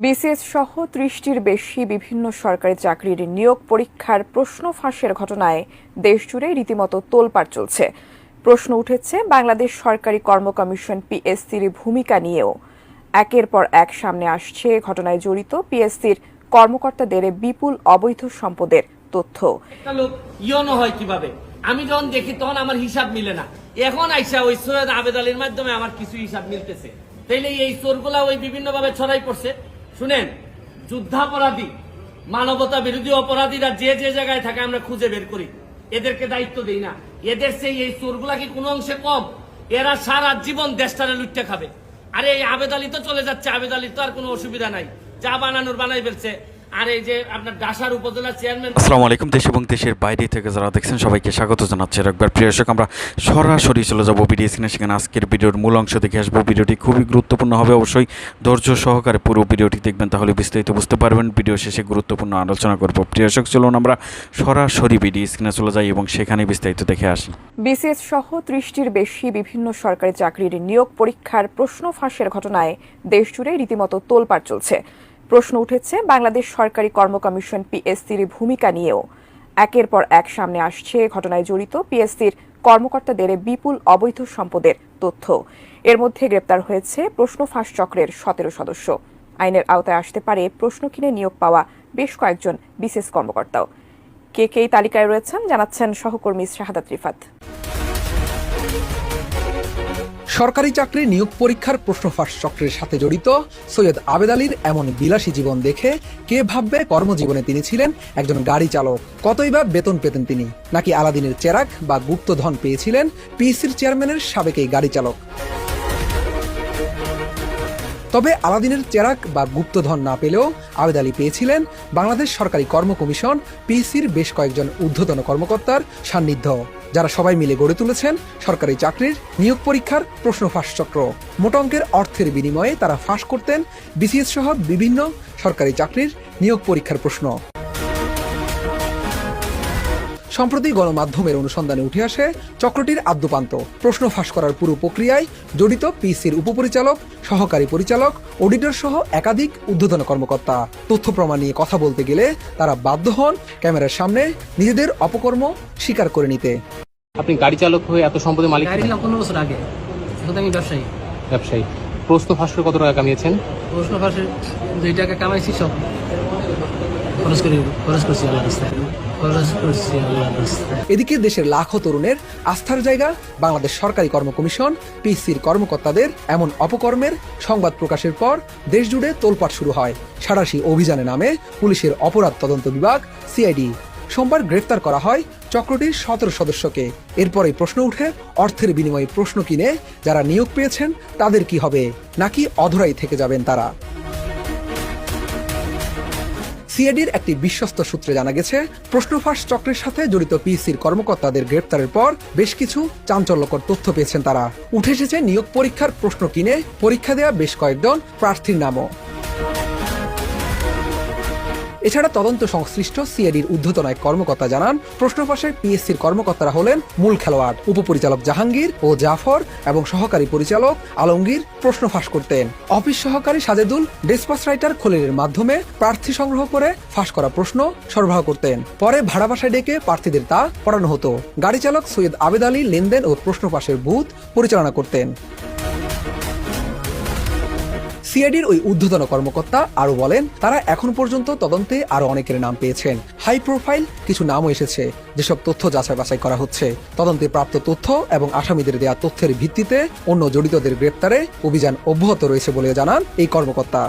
BCS সহ ৩০টির বেশি বিভিন্ন সরকারি চাকরির নিয়োগ পরীক্ষার প্রশ্ন ফাঁসের ঘটনায় দেশজুড়ে রীতিমতো তোলপাড় চলছে। প্রশ্ন উঠেছে বাংলাদেশ সরকারি কর্ম কমিশন পিএসসির ভূমিকা নিয়েও। একের পর এক সামনে আসছে ঘটনায় জড়িত পিএসসির কর্মকর্তাদের বিপুল অবৈধ সম্পদের তথ্য। হয় কিভাবে আমি যখন দেখি তখন আমার হিসাব মিলে না। এখন আইসা ওই সৈয়দ আবেদ আলীর মাধ্যমে আমার কিছু হিসাব মিলতেছে। তাইলে এই চোরগুলা ওই বিভিন্ন ভাবে ছড়াই পড়ছে। শুনেন, যুদ্ধাপরাধী, মানবতা বিরোধী অপরাধীরা যে যে জায়গায় থাকে আমরা খুঁজে বের করি, এদেরকে দায়িত্ব দেই না। এদের সেই এই চোরগুলা কি কোনো অংশে কম? এরা সারা জীবন দেশটারে লুটতে খাবে। আরে এই আবেদ আলী তো চলে যাচ্ছে, আবেদ আলীর তো আর কোনো অসুবিধা নাই, যা বানানোর বানাই ফেলছে। আর এই যে আপনার ডাসার উপজেলা চেয়ারম্যান। আসসালামু আলাইকুম। দেশ এবং দেশের বাইরে থেকে যারা দেখছেন সবাইকে স্বাগত জানাচ্ছি। একবার প্রিয় দর্শক, আমরা সরাসরি চলে যাবো ভিডিও স্ক্রিনে। সেখানে আজকের ভিডিওর মূল অংশ দেখে আসবো। ভিডিওটি খুবই গুরুত্বপূর্ণ হবে, অবশ্যই ধৈর্য সহকারে পুরো ভিডিওটি দেখবেন, তাহলে বিস্তারিত বুঝতে পারবেন। ভিডিও শেষে গুরুত্বপূর্ণ আলোচনা করব। প্রিয় দর্শক, চলুন আমরা সরাসরি ভিডিও স্ক্রিনে চলে যাই এবং সেখানে বিস্তারিত দেখে আসি। বিসিএস সহ ৩০টির বেশি বিভিন্ন সরকারি চাকরির নিয়োগ পরীক্ষার প্রশ্ন ফাঁসের ঘটনায় দেশজুড়ে রীতিমতো তোলপাড় চলছে। প্রশ্ন উঠেছে বাংলাদেশ সরকারি কর্ম কমিশন পিএসসির ভূমিকা নিয়েও। একের পর এক সামনে আসছে ঘটনায় জড়িত পিএসসির কর্মকর্তাদের বিপুল অবৈধ সম্পদের তথ্য। এর মধ্যে গ্রেপ্তার হয়েছে প্রশ্ন ফাঁস চক্রের ১৭ সদস্য। আইনের আওতায় আসতে পারে প্রশ্ন কিনে নিয়োগ পাওয়া বেশ কয়েকজন বিসিএস কর্মকর্তাও। কে কে এই তালিকায় রয়েছেন জানাচ্ছেন সহকর্মী শাহাদাত রিফাত। সরকারি চাকরির নিয়োগ পরীক্ষার প্রশ্ন ফাঁস চক্রের সাথে জড়িত সৈয়দ আবেদ আলীর এমন বিলাসী জীবন দেখে কে ভাববে কর্মজীবনে তিনি ছিলেন একজন গাড়ি চালক? কতই বা বেতন পেতেন তিনি? নাকি আলাদিনের চেরাগ বা গুপ্তধন পেয়েছিলেন পিএসসির চেয়ারম্যানের সাবেক এই গাড়ি চালক? তবে আলাদিনের চেরাগ বা গুপ্তধন না পেলেও আবেদ আলী পেয়েছিলেন বাংলাদেশ সরকারি কর্ম কমিশন পিএসসির বেশ কয়েকজন ঊর্ধ্বতন কর্মকর্তার সান্নিধ্য, যারা সবাই মিলে গড়ে তুলেছেন সরকারি চাকরির নিয়োগ পরীক্ষার প্রশ্ন ফাঁস চক্র। মোটা অঙ্কের অর্থের বিনিময়ে তারা ফাঁস করতেন বিসিএস সহ বিভিন্ন সরকারি চাকরির নিয়োগ পরীক্ষার প্রশ্ন। সম্প্রতি গণমাধ্যমের অনুসন্ধানে উঠে আসে চক্রটির আদ্যপান্ত। প্রশ্ন ফাঁস করার পুরো প্রক্রিয়ায় জড়িত পিএসসির উপপরিচালক, সহকারী পরিচালক, অডিটর সহ একাধিক ঊর্ধ্বতন কর্মকর্তা। তথ্য প্রমাণ নিয়ে কথা বলতে গেলে তারা বাধ্য হন ক্যামেরার সামনে নিজেদের অপকর্ম স্বীকার করে নিতে। আপনি গাড়ি চালক হয়ে এত সম্পদের মালিক? গাড়ি না 15 বছর আগে, এখন আমি ব্যবসায়ী। প্রশ্ন ফাঁস করে কত টাকা কামিয়েছেন? প্রশ্ন ফাঁসে 2 টাকা কামাইছি, সব খরচ করছি আল্লাহর রাস্তায়। এদিকে দেশের লাখো তরুণের আস্থার জায়গা বাংলাদেশ সরকারি কর্ম কমিশন পিএসসির কর্মকর্তাদের এমন অপকর্মের সংবাদ প্রকাশের পর দেশজুড়ে তোলপাড় শুরু হয়। সাঁড়াশি অভিযানে নামে পুলিশের অপরাধ তদন্ত বিভাগ সিআইডি। সোমবার গ্রেফতার করা হয় চক্রটির ১৭ সদস্যকে। এরপরেই প্রশ্ন উঠে, অর্থের বিনিময়ে প্রশ্ন কিনে যারা নিয়োগ পেয়েছেন তাদের কি হবে, নাকি অধরাই থেকে যাবেন তারা? সিআইডির একটি বিশ্বস্ত সূত্রে জানা গেছে, প্রশ্ন ফাঁস চক্রের সাথে জড়িত পিএসসির কর্মকর্তাদের গ্রেপ্তারের পর বেশ কিছু চাঞ্চল্যকর তথ্য পেয়েছেন তারা। উঠে এসেছে নিয়োগ পরীক্ষার প্রশ্ন কিনে পরীক্ষা দেওয়া বেশ কয়েকজন প্রার্থীর নামও। এছাড়া তদন্ত সংশ্লিষ্ট সিআইডির ঊর্ধ্বতন এক কর্মকর্তা জানান, প্রশ্ন ফাঁসে পিএসসির কর্মকর্তারা হলেন মূল খেলোয়াড়। উপপরিচালক জাহাঙ্গীর ও জাফর এবং সহকারী পরিচালক আলমগীর প্রশ্ন ফাঁস করতেন। অফিস সহকারী সাজেদুল ডেসপাস রাইটার খলিলের মাধ্যমে প্রার্থী সংগ্রহ করে ফাঁস করা প্রশ্ন সরবরাহ করতেন। পরে ভাড়া বাসায় ডেকে প্রার্থীদের তা পড়ানো হতো। গাড়ি চালক সৈয়দ আবেদ আলী লেনদেন ও প্রশ্ন ফাঁসের বুথ পরিচালনা করতেন। সিআইডির ওই ঊর্ধ্বতন কর্মকর্তা আরো বলেন, তারা এখন পর্যন্ত তদন্তে আরো অনেকের নাম পেয়েছেন। হাই প্রোফাইল কিছু নামও এসেছে, যেসব তথ্য যাচাই বাছাই করা হচ্ছে। তদন্তে প্রাপ্ত তথ্য এবং আসামিদের দেয়া তথ্যের ভিত্তিতে অন্য জড়িতদের গ্রেপ্তারে অভিযান অব্যাহত রয়েছে বলে জানান এই কর্মকর্তা।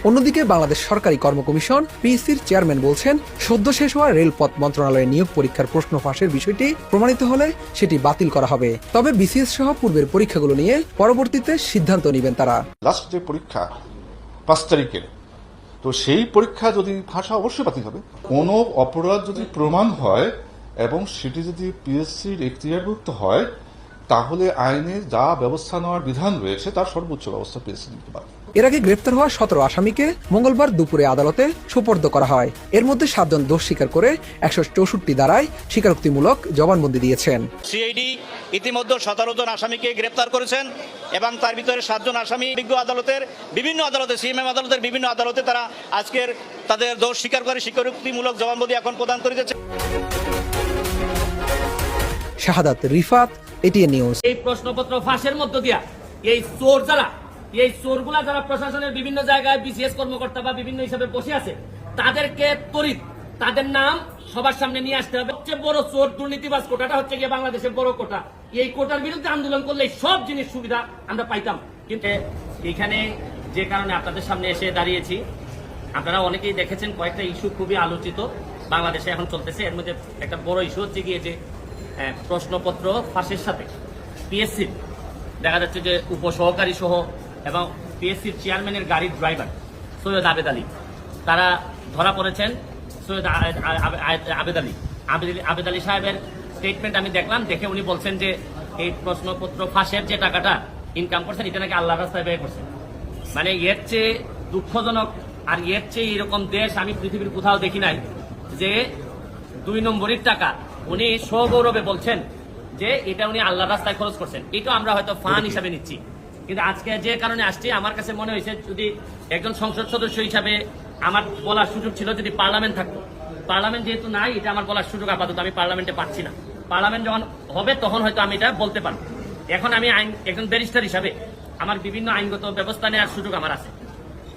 অন্যদিকে বাংলাদেশ সরকারি কর্ম কমিশন পিএসসির চেয়ারম্যান বলছেন, সদ্য শেষ হওয়া রেলপথ মন্ত্রণালয়ের নিয়োগ পরীক্ষার প্রশ্ন ফাঁসের বিষয়টি প্রমাণিত হলে সেটি বাতিল করা হবে। তবে বিসিএস সহ পূর্বের পরীক্ষাগুলো নিয়ে পরবর্তীতে সিদ্ধান্ত নেবেন তারা। লাস্ট যে পরীক্ষা 5 তারিখের, তো সেই পরীক্ষা যদি ফাঁস হয় অবশ্যই বাতিল হবে। কোনো অপরাধ যদি প্রমাণ হয় এবং সেটি যদি পিএসসির এখতিয়ারভুক্ত হয়, তাহলে আইনে যা ব্যবস্থা নেওয়ার বিধান রয়েছে তার সর্বোচ্চ ব্যবস্থা পিএসসি নিতে পারে। এর আগে গ্রেপ্তার হওয়া 17 আসামিকে মঙ্গলবার দুপুরে আদালতে সোপর্দ করা হয়। এর মধ্যে 7 জন দোষ স্বীকার করে 164 ধারায় স্বীকারোক্তিমূলক জবানবন্দি দিয়েছেন। সিআইডি ইতিমধ্যে 17 জন আসামিকে গ্রেপ্তার করেছেন এবং তার ভিতরে 7 জন আসামি বিজ্ঞ আদালতের বিভিন্ন আদালতে, সিএমএম আদালতের বিভিন্ন আদালতে তারা আজকের তাদের দোষ স্বীকার করে স্বীকারোক্তিমূলক জবানবন্দি এখন প্রদান করে যাচ্ছে। শাহাদাত রিফাত, এটিএন নিউজ। এই প্রশ্নপত্র ফাঁসের মধ্য দিয়া এই চোরগুলা যারা প্রশাসনের বিভিন্ন জায়গায় বিসিএস কর্মকর্তা বা বিভিন্ন হিসাবে বসে আছে, তাদেরকে ত্বরিত তাদের নাম সবার সামনে নিয়ে আসতে হবে। সবচেয়ে বড় চোর দুর্নীতিবাজ কোটাটা হচ্ছে গিয়ে বাংলাদেশের বড় কোটা। এই কোটার বিরুদ্ধে আন্দোলন করলে সব জিনিস সুবিধা আমরা পাইতাম। কিন্তু এখানে যে কারণে আপনাদের সামনে এসে দাঁড়িয়েছি, আপনারা অনেকেই দেখেছেন কয়েকটা ইস্যু খুবই আলোচিত বাংলাদেশে এখন চলতেছে। এর মধ্যে একটা বড় ইস্যু হচ্ছে গিয়ে যে প্রশ্নপত্র ফাঁসের সাথে পিএসসির দেখা যাচ্ছে যে উপসহকারী সহ এবং পিএসসির চেয়ারম্যানের গাড়ির ড্রাইভার সৈয়দ আবেদ আলী, তারা ধরা পড়েছেন। সৈয়দ আবেদ আলী সাহেবের স্টেটমেন্ট আমি দেখলাম, দেখে উনি বলছেন যে এই প্রশ্নপত্র ফাঁসের যে টাকাটা ইনকাম করছেন এটা নাকি আল্লাহর রাস্তায় ব্যয় করছেন। মানে এর চেয়ে দুঃখজনক আর এর চেয়ে এরকম দেশ আমি পৃথিবীর কোথাও দেখি নাই যে 2 নম্বরের টাকা উনি সগৌরবে বলছেন যে এটা উনি আল্লাহর রাস্তায় খরচ করছেন। এটা আমরা হয়তো ফান হিসাবে নিচ্ছি, কিন্তু আজকে যে কারণে আসছি আমার কাছে মনে হয়েছে যদি একজন সংসদ সদস্য হিসাবে আমার বলার সুযোগ ছিল, যদি পার্লামেন্ট থাকতো। পার্লামেন্ট যেহেতু নাই, এটা আমার বলার সুযোগ আপাতত আমি পার্লামেন্টে পাচ্ছি না। পার্লামেন্ট যখন হবে তখন হয়তো আমি এটা বলতে পারবো। এখন আমি একজন ব্যারিস্টার হিসাবে আমার বিভিন্ন আইনগত ব্যবস্থা নেওয়ার সুযোগ আমার আছে।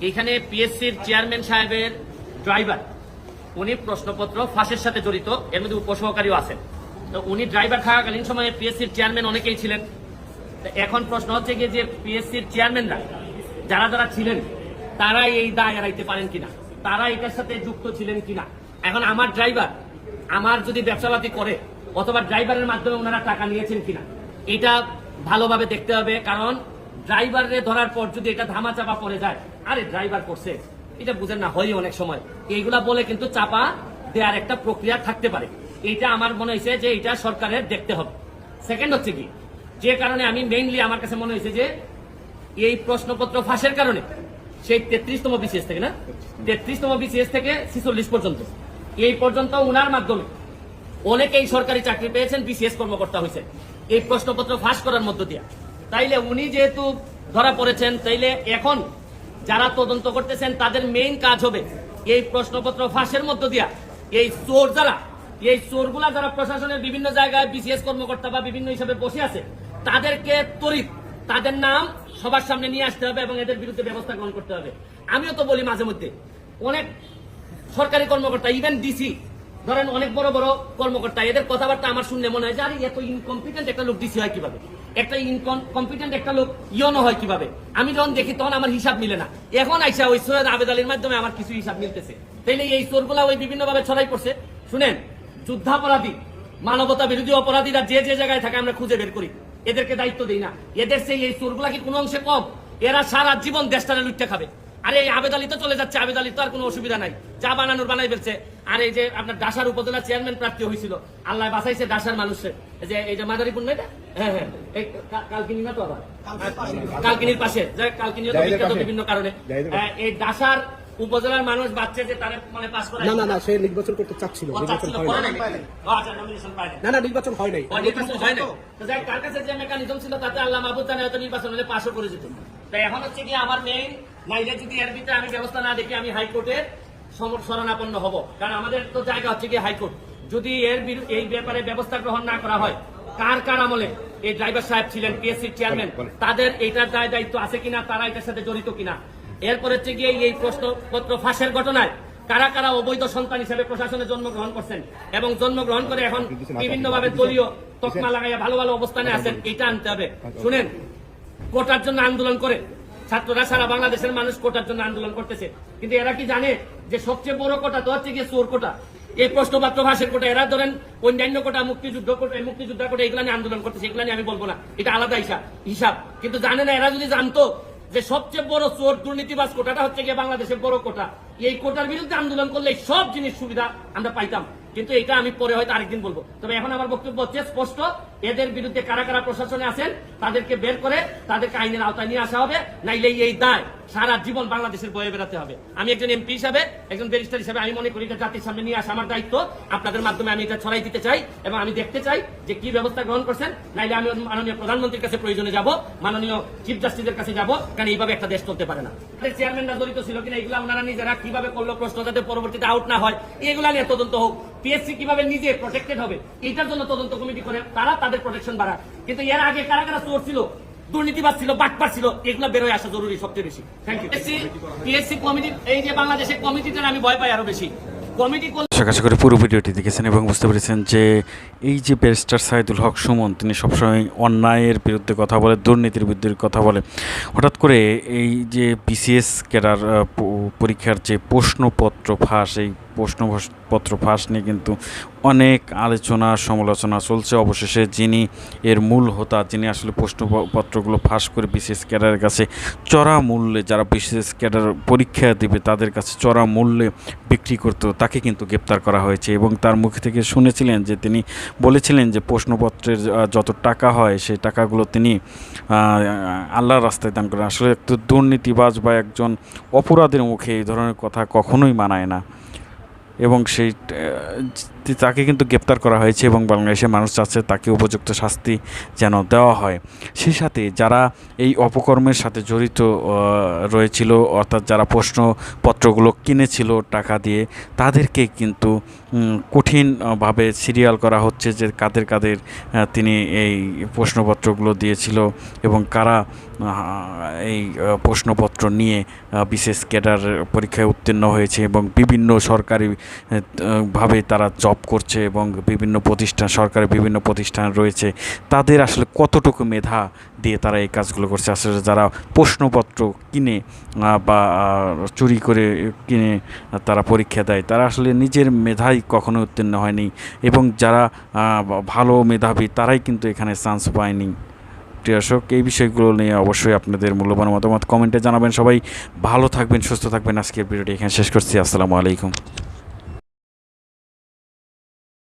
এখানে পিএসসির চেয়ারম্যান সাহেবের ড্রাইভার উনি প্রশ্নপত্র ফাঁসের সাথে জড়িত, এর মধ্যে উপসহকারীও আছেন। তো উনি ড্রাইভার থাকাকালীন সময়ে পিএসসির চেয়ারম্যান অনেকেই ছিলেন। এখন প্রশ্ন হচ্ছে গিয়ে যে পিএসসির চেয়ারম্যানরা যারা যারা ছিলেন তারা এই দায় এড়াইতে পারেন কিনা, তারা এটার সাথে যুক্ত ছিলেন কিনা। এখন আমার ড্রাইভার আমার যদি ব্যবসাপাতি করে অথবা ড্রাইভারের মাধ্যমে ওনারা টাকা নিয়েছেন কিনা, এটা ভালোভাবে দেখতে হবে। কারণ ড্রাইভারে ধরার পর যদি এটা ধামাচাপা পড়ে যায়, আরে ড্রাইভার করছে, এটা বুঝেন না, হয় অনেক সময় এইগুলা বলে কিন্তু চাপা দেওয়ার একটা প্রক্রিয়া থাকতে পারে। এইটা আমার মনে হয়েছে যে এটা সরকারের দেখতে হবে। সেকেন্ড হচ্ছে কি, যে কারণে আমি মেইনলি আমার কাছে মনে হয়েছে যে এই প্রশ্নপত্র ফাঁসের কারণে সেই 33তম বিসিএস থেকে 33তম বিসিএস থেকে 46 পর্যন্ত এই পর্যন্ত উনার মাধ্যমে অনেকেই সরকারি চাকরি পেয়েছেন, বিসিএস কর্মকর্তা হয়েছে এই প্রশ্নপত্র ফাঁস করার মধ্য দিয়ে। তাইলে উনি যেহেতু ধরা পড়েছেন, তাইলে এখন যারা তদন্ত করতেছেন তাদের মেইন কাজ হবে এই প্রশ্নপত্র ফাঁসের মধ্য দিয়া এই চোরগুলা যারা প্রশাসনের বিভিন্ন জায়গায় বিসিএস কর্মকর্তা বা বিভিন্ন হিসাবে বসে আছে, তাদেরকে ত্বরিত তাদের নাম সবার সামনে নিয়ে আসতে হবে এবং এদের বিরুদ্ধে ব্যবস্থা গ্রহণ করতে হবে। আমিও তো বলি মাঝে মধ্যে অনেক সরকারি কর্মকর্তা, ইভেন ডিসি ধরেন অনেক বড় বড় কর্মকর্তা, এদের কথাবার্তা আমার শুনলে মনে হয় যে আরে এত ইনকম্পিটেন্ট একটা লোক ডিসি হয় কিভাবে, একটা ইনকম্পিটেন্ট একটা লোক ইয়নো হয় কিভাবে। আমি যখন দেখি তখন আমার হিসাব মিলে না। এখন আইসা ওই সৈয়দ আবেদ আলীর মাধ্যমে আমার কিছু হিসাব মিলতেছে। তাইলে এই চোরগুলা ওই বিভিন্ন ভাবে ছড়াই পড়ছে। শুনেন, যুদ্ধাপরাধী, মানবতা বিরোধী অপরাধীরা যে যে জায়গায় থাকে আমরা খুঁজে বের করি, এদেরকে দায়িত্ব দিই না। এদের সেই এই চোরগুলা কি কোনো অংশে কম? এরা সারা জীবন দেশটারে লুটতে খাবে। আরে এই আবেদ আলী তো চলে যাচ্ছে, আবেদ আলীর তো আর কোনো অসুবিধা নাই, যা বানানোর বানাই ফেলছে। আর এই যে আপনার ডাসার উপজেলা চেয়ারম্যান প্রার্থী হয়েছিল, আল্লাহ বাঁচাইছে ডাসার মানুষের, যে এই যে মাদারীপুর না, এটা হ্যাঁ এই কালকিনি না তো আবার কালকিনির পাশে, কালকিনিও তো বিখ্যাত বিভিন্ন কারণে। এই ডাসার উপজেলার মানুষ বাচ্চা যে তারা মানে পাস করে না সে নির্বাচন করতে চাচ্ছিল, নির্বাচন হয় নাই। নির্বাচন হয় নাই। তার কাছে যে মেকানিজম ছিল তাতে আল্লাহ মাহবুব জানে হয়তো নির্বাচন হলে পাশও করে যেত। তাই এখন হচ্ছে কি আমার মেইন নাইলে যদি এর ভিতরে আমি ব্যবস্থা না দেখি আমি হাইকোর্টের শরণাপন্ন হব। কারণ আমাদের তো জায়গা হচ্ছে কি হাইকোর্ট। যদি এই ব্যাপারে ব্যবস্থা গ্রহণ না করা হয়, কার আমলে এই ড্রাইভার সাহেব ছিলেন, পিএসসির চেয়ারম্যান, তাদের এইটার দায়িত্ব আছে কিনা, তারা এটার সাথে জড়িত কিনা। এরপরে হচ্ছে গিয়ে এই প্রশ্নপত্র ফাঁসের ঘটনায় কারা কারা অবৈধ সন্তান হিসেবে প্রশাসনে জন্মগ্রহণ করছেন এবং জন্মগ্রহণ করে এখন বিভিন্নভাবে দলীয় তকমা লাগাইয়া ভালো ভালো অবস্থানে আছেন, এটা আনতে হবে। শুনেন, কোটার জন্য আন্দোলন করে ছাত্ররা, সারা বাংলাদেশের মানুষ কোটার জন্য আন্দোলন করতেছে, কিন্তু এরা কি জানে যে সবচেয়ে বড় কোটা তো হচ্ছে গিয়ে চোর কোটা, এই প্রশ্নপত্র ফাঁসের কোটা। এরা ধরেন অন্যান্য কোটা, মুক্তিযোদ্ধা কোটা, এগুলা নিয়ে আন্দোলন করতেছে, এগুলা নিয়ে আমি বলবো না, এটা আলাদা হিসাব। কিন্তু জানে না, এরা যদি জানতো যে সবচেয়ে বড় চোর দুর্নীতিবাজ কোটাটা হচ্ছে গিয়ে বাংলাদেশের বড় কোটা, এই কোটার বিরুদ্ধে আন্দোলন করলে সব জিনিস সুবিধা আমরা পাইতাম। কিন্তু এটা আমি পরে হয়তো আরেকদিন বলবো। তবে এখন আমার বক্তব্য হচ্ছে স্পষ্ট, এদের বিরুদ্ধে কারা কারা প্রশাসনে আছেন তাদেরকে বের করে তাদেরকে আইনের আওতায় নিয়ে আসা হবে, নাইলে এই দায় সারা জীবন বাংলাদেশের বয়ে বেড়াতে হবে। আমি একজন এমপি হিসাবে, একজন ব্যারিস্টার হিসাবে আমি মনে করি এটা জাতির সামনে নিয়ে আসা আমার দায়িত্ব। আপনাদের মাধ্যমে আমি এটা ছড়াই দিতে চাই এবং আমি দেখতে চাই যে কি ব্যবস্থা গ্রহণ করছেন। নাইলে আমি মাননীয় প্রধানমন্ত্রীর কাছে প্রয়োজনে যাব, মাননীয় চিফ জাস্টিসের কাছে যাব, কারণ এইভাবে একটা দেশ চলতে পারে না। চেয়ারম্যানরা জড়িত ছিল কিনা এগুলো ওনারা নিজেরা কিভাবে করলো, প্রশ্ন যাতে পরবর্তীতে আউট না হয় এগুলা নিয়ে তদন্ত হোক। পিএসসি কিভাবে নিজে প্রোটেক্টেড হবে এটার জন্য তদন্ত কমিটি করে তারা তাদের প্রোটেকশন বাড়ায়। কিন্তু এর আগে কারা কারা চোর ছিল, দুর্নীতিবাদ ছিল, বাটপার ছিল, এগুলো বেরোয় আসা জরুরি সবচেয়ে বেশি। Thank you. পিএসসি কমিটি, এই যে বাংলাদেশের কমিটিটা আমি ভয় পাই আরো বেশি। কমিটি আশা করি পুরো ভিডিওটি দেখেছেন এবং বুঝতে পেরেছেন যে এই যে ব্যারিস্টার সাইদুল হক সুমন, তিনি সবসময় অন্যায়ের বিরুদ্ধে কথা বলে, দুর্নীতির বিরুদ্ধে কথা বলে। হঠাৎ করে এই যে বিসিএস ক্যাডার পরীক্ষার যে প্রশ্নপত্র ফাঁস, এই প্রশ্নপত্র ফাঁস নিয়ে কিন্তু অনেক আলোচনা সমালোচনা চলছে। অবশেষে যিনি এর মূল হোতা, যিনি আসলে প্রশ্নপত্রগুলো ফাঁস করে বিসিএস ক্যাডারের কাছে চড়া মূল্যে, যারা বিসিএস ক্যাডার পরীক্ষা দেবে তাদের কাছে চড়া মূল্যে বিক্রি করতো, তাকে কিন্তু গ্রেপ্তার করা হয়েছে। এবং তার মুখ থেকে শুনেছিলেন যে তিনি বলেছিলেন যে প্রশ্নপত্রের যত টাকা হয় সেই টাকাগুলো তিনি আল্লাহর রাস্তায় দান করেন। আসলে একটু দুর্নীতিবাজ বা একজন অপরাধের মুখে এই ধরনের কথা কখনোই মানায় না এবং সেই তাকে কিন্তু গ্রেপ্তার করা হয়েছে এবং বাংলাদেশের মানুষ চাচ্ছে তাকে উপযুক্ত শাস্তি যেন দেওয়া হয়। সেই সাথে যারা এই অপকর্মের সাথে জড়িত রয়েছিল, অর্থাৎ যারা প্রশ্নপত্রগুলো কিনেছিল টাকা দিয়ে, তাদেরকে কিন্তু কঠিনভাবে সিরিয়াল করা হচ্ছে যে কাদের কাদের তিনি এই প্রশ্নপত্রগুলো দিয়েছিল এবং কারা এই প্রশ্নপত্র নিয়ে বিশেষ ক্যাডার পরীক্ষায় উত্তীর্ণ হয়েছে এবং বিভিন্ন সরকারি ভাবে তারা জব করছে এবং বিভিন্ন প্রতিষ্ঠান, সরকারি বিভিন্ন প্রতিষ্ঠান রয়েছে, তাদের আসলে কতটুকু মেধা দিয়ে তারা এই কাজগুলো করছে। আসলে যারা প্রশ্নপত্র কিনে বা চুরি করে কিনে তারা পরীক্ষা দেয়, তারা আসলে নিজের মেধাই কখনো উত্তীর্ণ হয়নি এবং যারা ভালো মেধাবী তারাই কিন্তু এখানে চান্স পায়নি। দর্শক, এই বিষয়গুলো নিয়ে অবশ্যই আপনাদের মূল্যবান মতামত কমেন্টে জানাবেন। সবাই ভালো থাকবেন, সুস্থ থাকবেন। আজকের ভিডিওটি এখানে শেষ করছি। আসসালামু আলাইকুম।